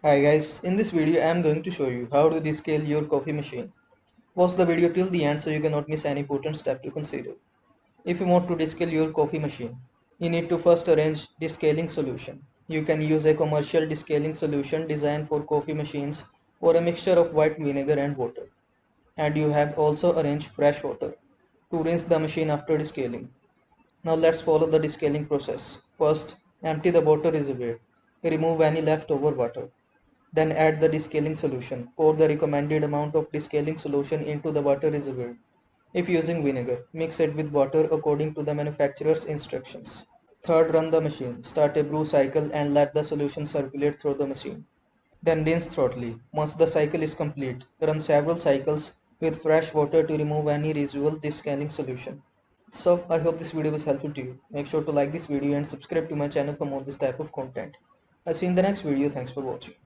Hi guys, in this video I am going to show you how to descale your coffee machine. Watch the video till the end so you cannot miss any important step to consider. If you want to descale your coffee machine, you need to first arrange descaling solution. You can use a commercial descaling solution designed for coffee machines or a mixture of white vinegar and water. And you have also arranged fresh water to rinse the machine after descaling. Now let's follow the descaling process. First, empty the water reservoir. Remove any leftover water. Then add the descaling solution. Pour the recommended amount of descaling solution into the water reservoir. If using vinegar, mix it with water according to the manufacturer's instructions. Third, run the machine. Start a brew cycle and let the solution circulate through the machine. Then rinse thoroughly. Once the cycle is complete, run several cycles with fresh water to remove any residual descaling solution. So I hope this video was helpful to you. Make sure to like this video and subscribe to my channel for more this type of content. I'll see you in the next video. Thanks for watching.